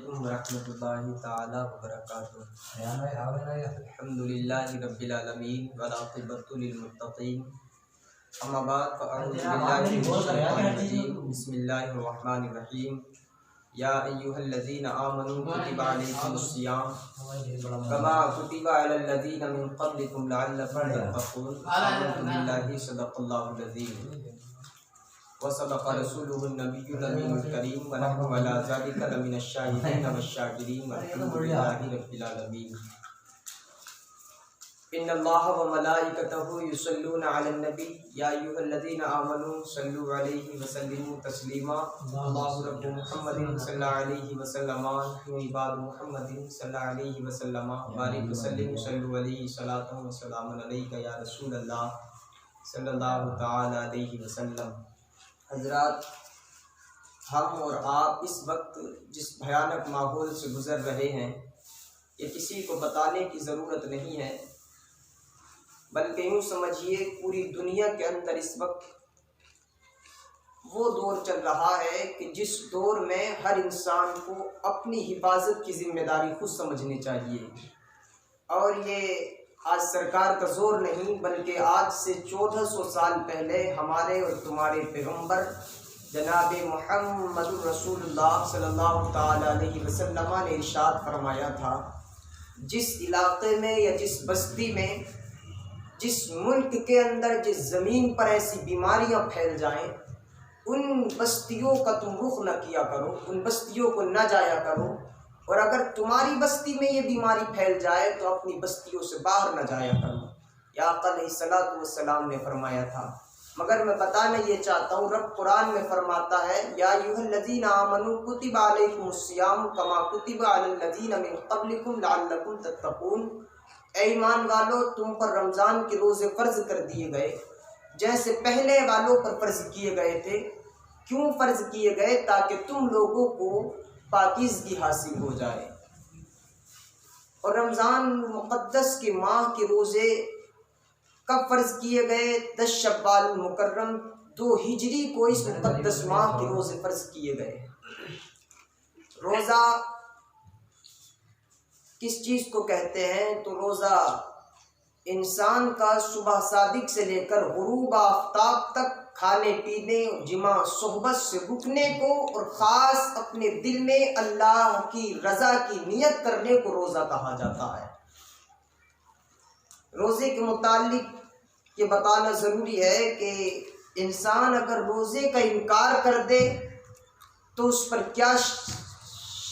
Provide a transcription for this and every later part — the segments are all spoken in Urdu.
علیکم ورحمۃ اللہ تعالی وبرکاتہ۔ الحمدللہ رب العالمین والعاقبۃ للمتقین، اما بعد فاعوذ باللہ من الشیطان الرجیم، بسم اللہ الرحمن الرحیم۔ یا ایھا الذین آمنوا کتب علیکم الصیام کما کتب علی الذین من قبلکم لعلکم تتقون۔ آمنت باللہ صدق اللہ العظیم وصدق رسولہ النبی الامین الکریم ونحن علی ذلک لمن الشاہدین والشاکرین والحمد للہ رب العالمین۔ ان اللہ وملائکتہ یصلون علی النبی یا ایھا الذین آمنوا صلوا علیہ وسلموا تسلیما۔ اللہ رب محمد صلی اللہ علیہ وسلم عباد محمد صلی اللہ علیہ وسلم بارک وسلم صلوا علیہ صلاۃ وسلام علیک یا رسول اللہ صلی اللہ تعالی علیہ وسلم۔ حضرات، ہم اور آپ اس وقت جس بھیانک ماحول سے گزر رہے ہیں یہ کسی کو بتانے کی ضرورت نہیں ہے، بلکہ یوں سمجھیے پوری دنیا کے اندر اس وقت وہ دور چل رہا ہے کہ جس دور میں ہر انسان کو اپنی حفاظت کی ذمہ داری خود سمجھنی چاہیے، اور یہ آج سرکار کا زور نہیں بلکہ آج سے 1400 سال پہلے ہمارے اور تمہارے پیغمبر جناب محمد رسول اللہ صلی اللہ تعالی علیہ وسلم نے ارشاد فرمایا تھا، جس علاقے میں یا جس بستی میں، جس ملک کے اندر، جس زمین پر ایسی بیماریاں پھیل جائیں، ان بستیوں کا تم رخ نہ کیا کرو، ان بستیوں کو نہ جایا کرو، اور اگر تمہاری بستی میں یہ بیماری پھیل جائے تو اپنی بستیوں سے باہر نہ جایا کرو، یا آقا علیہ الصلوۃ والسلام نے فرمایا تھا۔ مگر میں بتانا یہ چاہتا ہوں، رب قرآن میں فرماتا ہے یا ایھا الذین آمنوا کتب علیکم الصیام کما کتب علی الذین من قبلکم لعلکم تتقون۔ اے ایمان والو، تم پر رمضان کے روزے فرض کر دیے گئے جیسے پہلے والوں پر فرض کیے گئے تھے۔ کیوں فرض کیے گئے؟ تاکہ تم لوگوں کو پاکیزگی حاصل ہو جائے۔ اور رمضان مقدس کے ماہ کے روزے کب فرض کیے گئے؟ 10 شوال المکرم 2 ہجری کو اس مقدس ماہ کے روزے فرض کیے گئے۔ روزہ کس چیز کو کہتے ہیں؟ تو روزہ انسان کا صبح صادق سے لے کر غروب آفتاب تک کھانے پینے اور جماع صحبت سے رکنے کو، اور خاص اپنے دل میں اللہ کی رضا کی نیت کرنے کو روزہ کہا جاتا ہے۔ روزے کے متعلق یہ بتانا ضروری ہے کہ انسان اگر روزے کا انکار کر دے تو اس پر کیا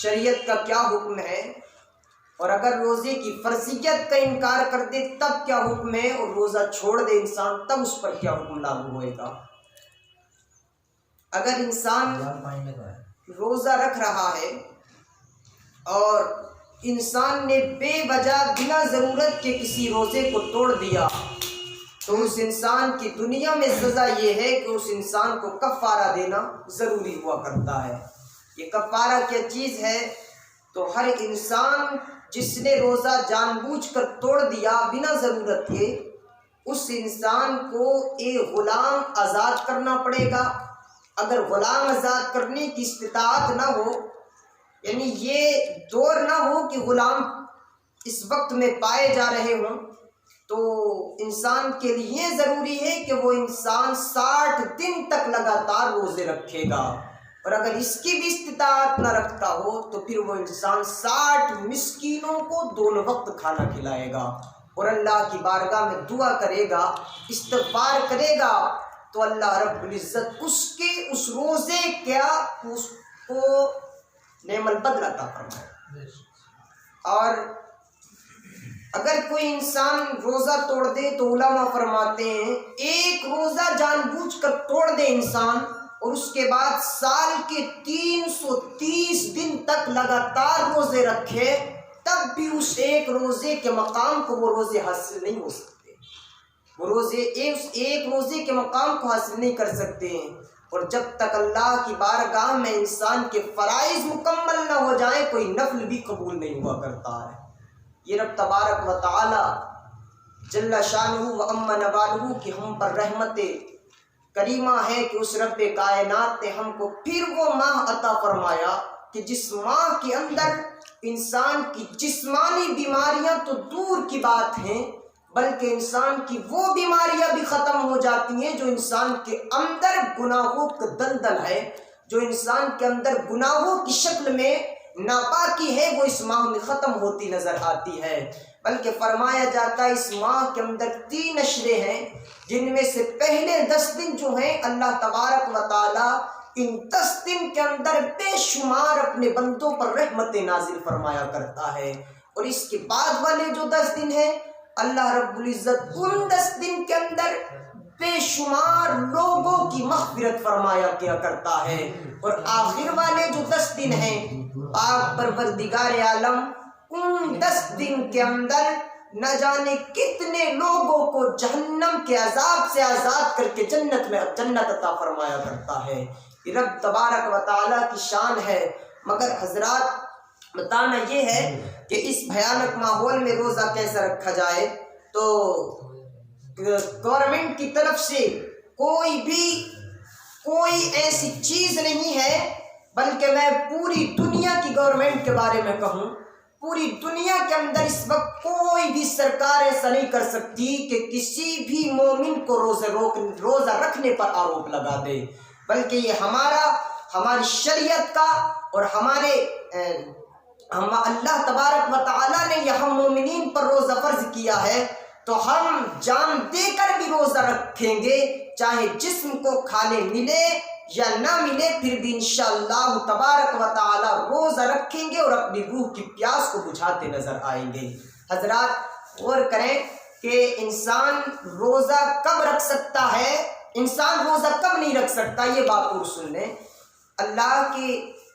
شریعت کا کیا حکم ہے، اور اگر روزے کی فرضیت کا انکار کر دے تب کیا حکم ہے، اور روزہ چھوڑ دے انسان تب اس پر کیا حکم لاگو ہوئے گا۔ اگر انسان روزہ رکھ رہا ہے اور انسان نے بے وجہ بنا ضرورت کے کسی روزے کو توڑ دیا تو اس انسان کی دنیا میں سزا یہ ہے کہ اس انسان کو کفارہ دینا ضروری ہوا کرتا ہے۔ یہ کفارہ کیا چیز ہے؟ تو ہر انسان جس نے روزہ جان بوجھ کر توڑ دیا بنا ضرورت کے، اس انسان کو ایک غلام آزاد کرنا پڑے گا۔ اگر غلام آزاد کرنے کی استطاعت نہ ہو، یعنی یہ دور نہ ہو کہ غلام اس وقت میں پائے جا رہے ہوں، تو انسان کے لیے ضروری ہے کہ وہ انسان 60 دن تک لگاتار روزے رکھے گا، اور اگر اس کی بھی استطاعت نہ رکھتا ہو تو پھر وہ انسان 60 مسکینوں کو 2 وقت کھانا کھلائے گا، اور اللہ کی بارگاہ میں دعا کرے گا، استغفار کرے گا، تو اللہ رب العزت اس روزے کیا اس کو نعم البدل عطا فرمائے۔ اور اگر کوئی انسان روزہ توڑ دے تو علماء فرماتے ہیں ایک روزہ جان بوجھ کر توڑ دے انسان، اور اس کے بعد سال کے 330 دن تک لگاتار روزے رکھے، تب بھی اس ایک روزے کے مقام کو وہ روزے حاصل نہیں ہو سکتے، وہ روزے ایک روزے کے مقام کو حاصل نہیں کر سکتے ہیں۔ اور جب تک اللہ کی بارگاہ میں انسان کے فرائض مکمل نہ ہو جائیں کوئی نفل بھی قبول نہیں ہوا کرتا ہے۔ یہ رب تبارک و تعالی جل شانہ و عم نوالہ کی ہم پر رحمت کریمہ ہے کہ اس رب کائنات نے ہم کو پھر وہ ماہ عطا فرمایا کہ جس ماہ کے اندر انسان کی جسمانی بیماریاں تو دور کی بات ہیں، بلکہ انسان کی وہ بیماریاں بھی ختم ہو جاتی ہیں جو انسان کے اندر گناہوں کا دلدل ہے، جو انسان کے اندر گناہوں کی شکل میں ناپاکی ہے، وہ اس ماہ میں ختم ہوتی نظر آتی ہے۔ بلکہ فرمایا جاتا ہے اس ماہ کے اندر 3 اشرے ہیں، جن میں سے پہلے 10 دن جو ہیں اللہ تبارک و تعالی ان 10 دن کے اندر بے شمار اپنے بندوں پر رحمت نازل فرمایا کرتا ہے، اور اس کے بعد والے جو 10 دن ہیں اللہ رب العزت ان 10 دن کے اندر بے شمار لوگوں کی مغفرت فرمایا کیا کرتا ہے، اور آخر والے جو 10 دن ہیں پاک پروردگار عالم ان 10 دن کے اندر نہ جانے کتنے لوگوں کو جہنم کے عذاب سے آزاد کر کے جنت عطا فرمایا کرتا ہے۔ یہ رب تبارک و تعالیٰ کی شان ہے۔ مگر حضرات بتانا یہ ہے کہ اس بھیانک ماحول میں روزہ کیسا رکھا جائے، تو گورنمنٹ کی طرف سے کوئی ایسی چیز نہیں ہے، بلکہ میں پوری دنیا کی گورنمنٹ کے بارے میں کہوں، پوری دنیا کے اندر اس وقت کوئی بھی سرکار ایسا نہیں کر سکتی کہ کسی بھی مومن کو روزہ رکھنے پر آروپ لگا دے، بلکہ یہ ہماری شریعت کا اور اللہ تبارک و تعالیٰ نے یہ ہم مومنین پر روزہ فرض کیا ہے، تو ہم جان دے کر بھی روزہ رکھیں گے، چاہے جسم کو کھانے ملے یا نہ ملے، پھر بھی انشاءاللہ تبارک و تعالی روزہ رکھیں گے اور اپنی روح کی پیاس کو بجھاتے نظر آئیں گے۔ حضرات غور کریں کہ انسان روزہ کب رکھ سکتا ہے، انسان روزہ کب نہیں رکھ سکتا، یہ بات اور سن لیں۔ اللہ کے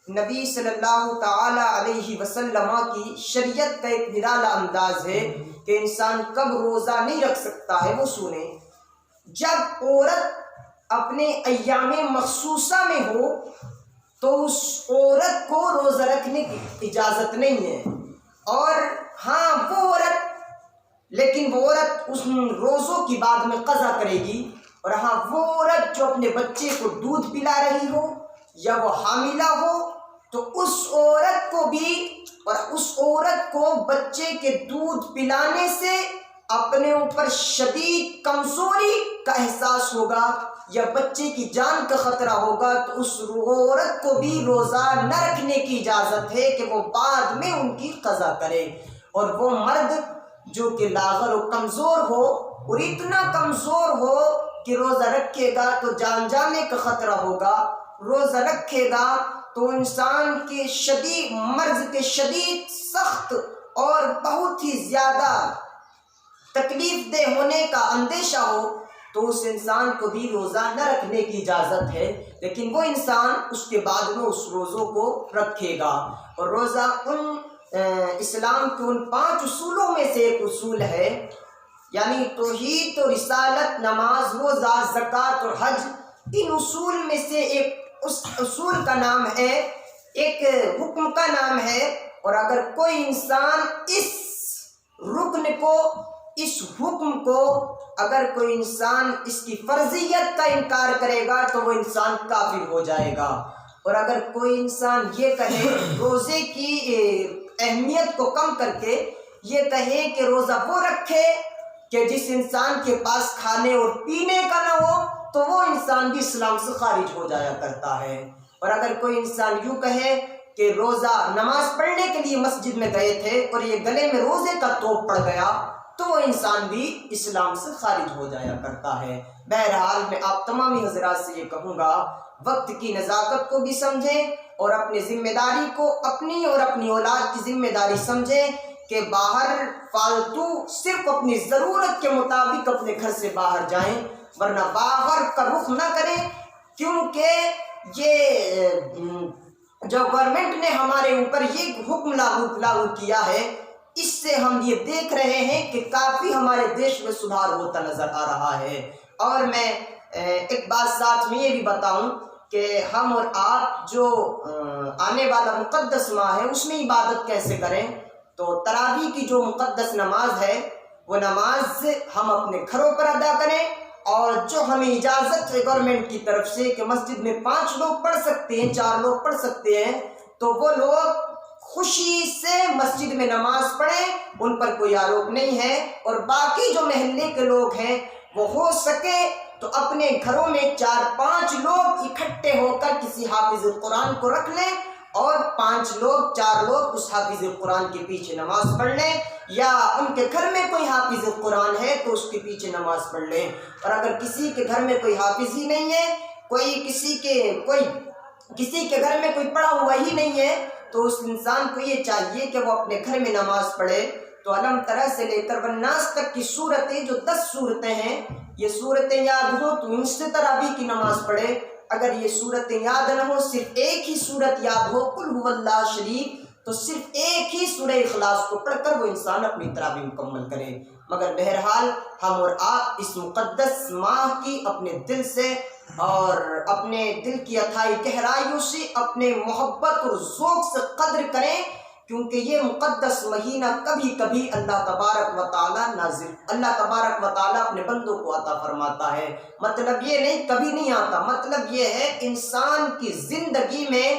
نبی صلی اللہ تعالی علیہ وسلم کی شریعت کا ایک نرالا انداز ہے کہ انسان کب روزہ نہیں رکھ سکتا ہے، وہ سنیں۔ جب عورت اپنے ایام مخصوصہ میں ہو تو اس عورت کو روزہ رکھنے کی اجازت نہیں ہے، اور ہاں لیکن وہ عورت اس روزوں کی بعد میں قضا کرے گی، اور ہاں وہ عورت جو اپنے بچے کو دودھ پلا رہی ہو یا وہ حاملہ ہو، تو اس عورت کو بھی اور اس عورت کو بچے کے دودھ پلانے سے اپنے اوپر شدید کمزوری کا احساس ہوگا یا بچے کی جان کا خطرہ ہوگا، تو اس عورت کو بھی روزہ نہ رکھنے کی اجازت ہے کہ وہ بعد میں ان کی قضا کرے۔ اور وہ مرد جو کہ لاغر و کمزور ہو اور اتنا کمزور ہو کہ روزہ رکھے گا تو جان جانے کا خطرہ ہوگا، روزہ رکھے گا تو انسان کے شدید مرض کے شدید سخت اور بہت ہی زیادہ تکلیف دہ ہونے کا اندیشہ ہو، تو اس انسان کو بھی روزہ نہ رکھنے کی اجازت ہے، لیکن وہ انسان اس کے بعد میں اس روزوں کو رکھے گا۔ اور روزہ اسلام کے ان 5 اصولوں میں سے ایک اصول ہے، یعنی توحید و رسالت، نماز، روزہ، زکوٰۃ اور حج۔ ان اصول میں سے ایک اس اصول کا نام ہے، ایک حکم کا نام ہے، اور اگر کوئی انسان اس حکم کو اگر کوئی انسان اس کی فرضیت کا انکار کرے گا تو وہ انسان کافر ہو جائے گا۔ اور اگر کوئی انسان یہ کہے روزے کی اہمیت کو کم کر کے یہ کہے کہ روزہ وہ رکھے کہ جس انسان کے پاس کھانے اور پینے کا نہ ہو، تو وہ انسان بھی اسلام سے خارج ہو جایا کرتا ہے۔ اور اگر کوئی انسان یوں کہے کہ روزہ نماز پڑھنے کے لیے مسجد میں گئے تھے اور یہ گلے میں روزے کا توپ پڑ گیا، تو وہ انسان بھی اسلام سے خارج ہو جایا کرتا ہے۔ بہرحال میں آپ تمامی حضرات سے یہ کہوں گا، وقت کی نزاکت کو بھی سمجھیں اور اپنی ذمہ داری کو، اپنی اور اپنی اولاد کی ذمہ داری سمجھیں کہ باہر فالتو صرف اپنی ضرورت کے مطابق اپنے گھر سے باہر جائیں، ورنہ باہر کا رخ نہ کریں، کیونکہ یہ جو گورنمنٹ نے ہمارے اوپر یہ حکم لاگو کیا ہے، اس سے ہم یہ دیکھ رہے ہیں کہ کافی ہمارے دیش میں سدھار ہوتا نظر آ رہا ہے۔ اور میں ایک بات ساتھ میں یہ بھی بتاؤں کہ ہم اور آپ جو آنے والا مقدس ماہ ہے اس میں عبادت کیسے کریں، تو تراویح کی جو مقدس نماز ہے وہ نماز ہم اپنے گھروں پر ادا کریں، اور جو ہمیں اجازت ہے گورنمنٹ کی طرف سے کہ مسجد میں 5 لوگ پڑھ سکتے ہیں، 4 لوگ پڑھ سکتے ہیں، تو وہ لوگ خوشی سے مسجد میں نماز پڑھیں، ان پر کوئی آروپ نہیں ہے۔ اور باقی جو محلے کے لوگ ہیں وہ ہو سکے تو اپنے گھروں میں 4-5 لوگ اکٹھے ہو کر کسی حافظ قرآن کو رکھ لیں اور 4 لوگ اس حافظ قرآن کے پیچھے نماز پڑھ لیں، یا ان کے گھر میں کوئی حافظ قرآن ہے تو اس کے پیچھے نماز پڑھ لیں۔ اور اگر کسی کے گھر میں کوئی حافظ ہی نہیں ہے، کسی کے گھر میں کوئی پڑھا ہوا ہی نہیں ہے، تو اس انسان کو یہ چاہیے کہ وہ اپنے گھر میں نماز پڑھے۔ تو علم ترى سے لے کر والناس تک کی صورتیں، جو 10 صورتیں ہیں، یہ صورتیں یاد ہو تو ان سے تراویح کی نماز پڑھے۔ اگر یہ صورتیں یاد نہ ہو، صرف ایک ہی صورت یاد ہو قل هو اللہ شریف، تو صرف ایک ہی سورہ اخلاص کو پڑھ کر وہ انسان اپنی تراویح مکمل کرے۔ مگر بہرحال ہم اور آپ اس مقدس ماہ کی اپنے دل سے اور اپنے دل کی اتھائی گہرائیوں سے اپنے محبت اور ذوق سے قدر کریں، کیونکہ یہ مقدس مہینہ کبھی کبھی اللہ تبارک و تعالی اپنے بندوں کو عطا فرماتا ہے۔ مطلب یہ نہیں کبھی نہیں آتا، مطلب یہ ہے انسان کی زندگی میں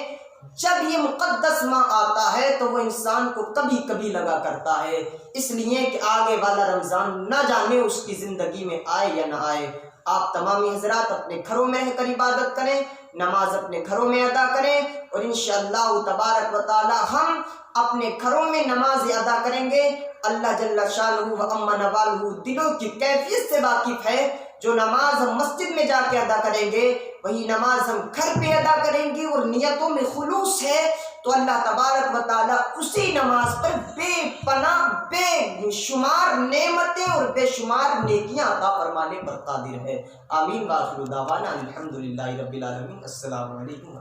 جب یہ مقدس ماہ آتا ہے تو وہ انسان کو کبھی کبھی لگا کرتا ہے، اس لیے کہ آگے والا رمضان نہ جانے اس کی زندگی میں آئے یا نہ آئے۔ آپ تمامی حضرات اپنے گھروں میں رہ کر عبادت کریں، نماز اپنے گھروں میں ادا کریں، اور انشاءاللہ تبارک و تعالی ہم اپنے گھروں میں نماز ادا کریں گے۔ اللہ جل شانہ و عم نوالہ دلوں کی کیفیت سے واقف ہے۔ جو نماز ہم مسجد میں جا کے ادا کریں گے وہی نماز ہم گھر پہ ادا کریں گے، اور نیتوں میں خلوص ہے تو اللہ تبارک و تعالی اسی نماز پر بے پناہ بے شمار نعمتیں اور بے شمار نیکیاں عطا فرمانے پر قادر ہے۔ آمین۔ وآخر دعوانا الحمدللہ رب العالمین۔ السلام علیکم۔